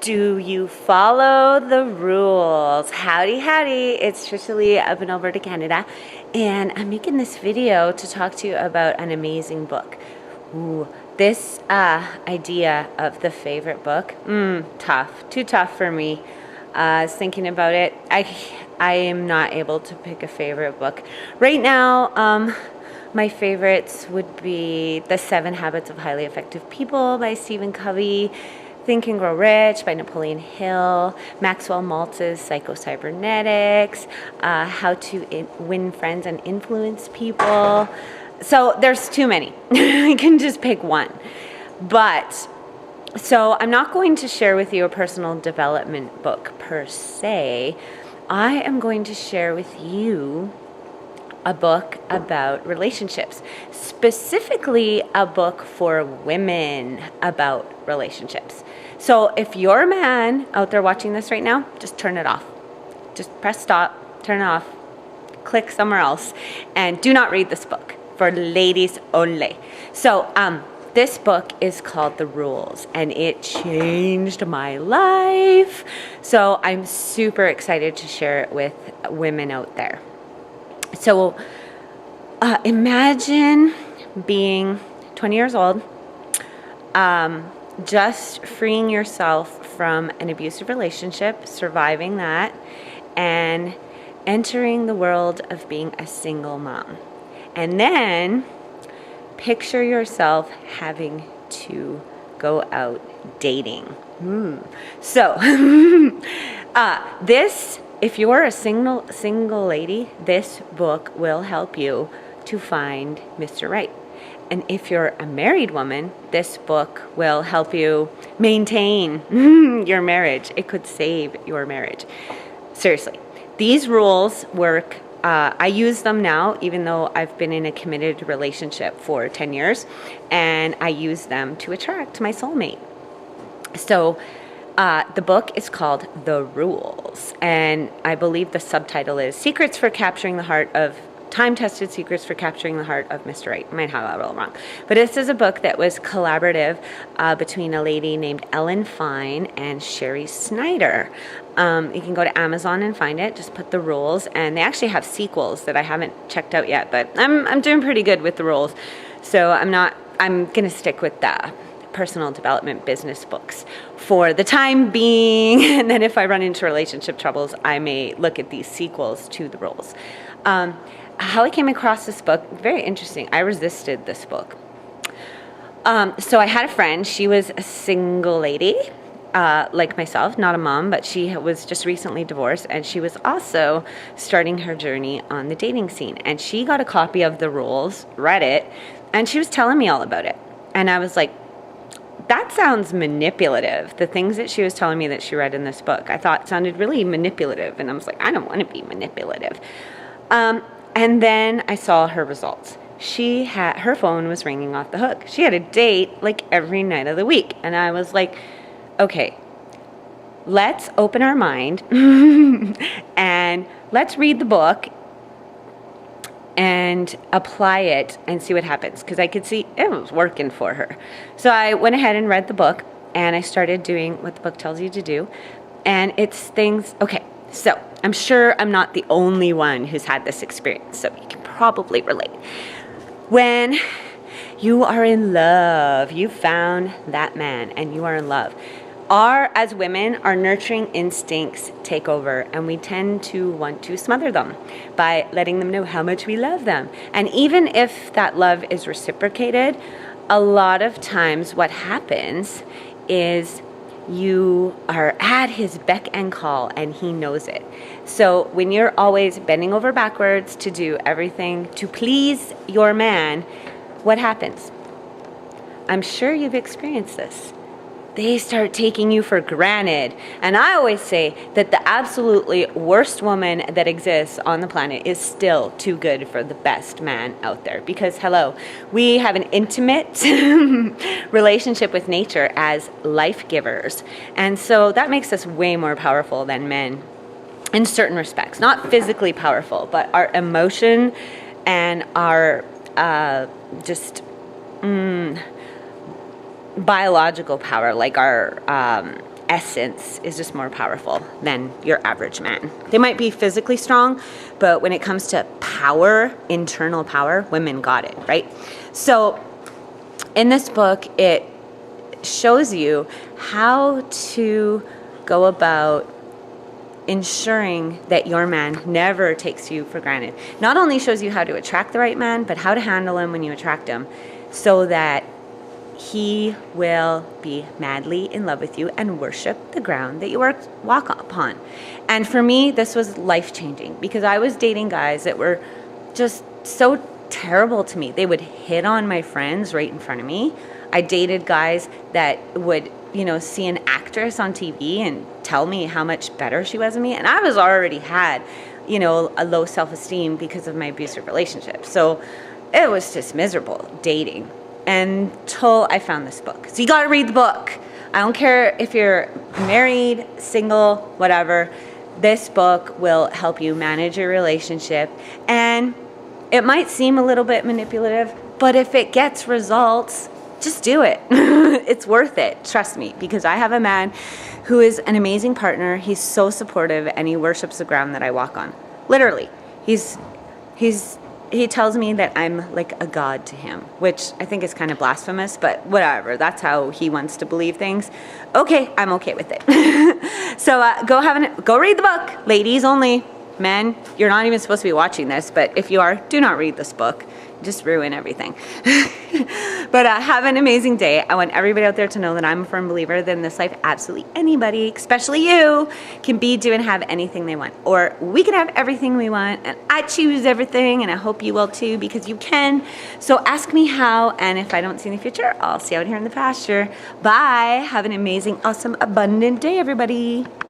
Do you follow the rules? Howdy, howdy. It's Trishaly up in Alberta, Canada, and I'm making this video to talk to you about an amazing book. Ooh, this idea of the favorite book, tough. Too tough for me. I was thinking about it. I am not able to pick a favorite book. Right now, my favorites would be The 7 Habits of Highly Effective People by Stephen Covey, Think and Grow Rich by Napoleon Hill, Maxwell Maltz's Psycho-Cybernetics, How to Win Friends and Influence People. So there's too many. I can just pick one. So I'm not going to share with you a personal development book per se. I am going to share with you a book about relationships, specifically a book for women about relationships. So if you're a man out there watching this right now, just turn it off. Just press stop, turn it off, click somewhere else, and do not read this book. For ladies only. So this book is called The Rules, and it changed my life. So I'm super excited to share it with women out there. So imagine being 20 years old, just freeing yourself from an abusive relationship, surviving that, and entering the world of being a single mom. And then picture yourself having to go out dating. So if you're a single lady, this book will help you to find Mr. Right. And if you're a married woman, this book will help you maintain your marriage. It could save your marriage. Seriously, these rules work. I use them now, even though I've been in a committed relationship for 10 years, and I use them to attract my soulmate. So the book is called The Rules, and I believe the subtitle is Time-Tested Secrets for Capturing the Heart of Mr. Right. I might have that a little wrong. But this is a book that was collaborative between a lady named Ellen Fine and Sherry Snyder. You can go to Amazon and find it. Just put The Rules. And they actually have sequels that I haven't checked out yet. But I'm doing pretty good with The Rules. So I'm going to stick with the personal development business books for the time being. And then if I run into relationship troubles, I may look at these sequels to The Rules. How I came across this book, very interesting. I resisted this book. So I had a friend. She was a single lady, like myself, not a mom, but she was just recently divorced, and she was also starting her journey on the dating scene. And she got a copy of The Rules, read it, and she was telling me all about it. And I was like, that sounds manipulative. The things that she was telling me that she read in this book, I thought sounded really manipulative. And I was like, I don't want to be manipulative. And then I saw her results. Her phone was ringing off the hook. She had a date like every night of the week. And I was like, okay, let's open our mind and let's read the book and apply it and see what happens. Because I could see it was working for her. So I went ahead and read the book, and I started doing what the book tells you to do. And it's things, okay. So I'm sure I'm not the only one who's had this experience, so you can probably relate. When you are in love, you found that man and you are in love. As women, our nurturing instincts take over, and we tend to want to smother them by letting them know how much we love them. And even if that love is reciprocated, a lot of times what happens is you are at his beck and call, and he knows it. So when you're always bending over backwards to do everything to please your man, what happens? I'm sure you've experienced this. They start taking you for granted. And I always say that the absolutely worst woman that exists on the planet is still too good for the best man out there. Because, hello, we have an intimate relationship with nature as life givers. And so that makes us way more powerful than men in certain respects. Not physically powerful, but our emotion and our biological power, like our essence is just more powerful than your average man. They might be physically strong, but when it comes to power, internal power, women got it, right? So in this book, it shows you how to go about ensuring that your man never takes you for granted. Not only shows you how to attract the right man, but how to handle him when you attract him so that he will be madly in love with you and worship the ground that you walk upon. And for me, this was life-changing because I was dating guys that were just so terrible to me. They would hit on my friends right in front of me. I dated guys that would, see an actress on TV and tell me how much better she was than me. And I was already had, a low self-esteem because of my abusive relationship. So it was just miserable dating until I found this book. So you got to read the book. I don't care if you're married, single, whatever. This book will help you manage your relationship. And it might seem a little bit manipulative, but if it gets results, just do it. It's worth it. Trust me, because I have a man who is an amazing partner. He's so supportive and he worships the ground that I walk on. Literally. He tells me that I'm like a god to him, which I think is kind of blasphemous, but whatever. That's how he wants to believe things. Okay, I'm okay with it. So go read the book. Ladies only. Men, you're not even supposed to be watching this, but if you are, do not read this book. Just ruin everything. But have an amazing day. I want everybody out there to know that I'm a firm believer that in this life, absolutely anybody, especially you, can be, do, and have anything they want. Or we can have everything we want, and I choose everything, and I hope you will too, because you can. So ask me how, and if I don't see in the future, I'll see you out here in the pasture. Bye. Have an amazing, awesome, abundant day, everybody.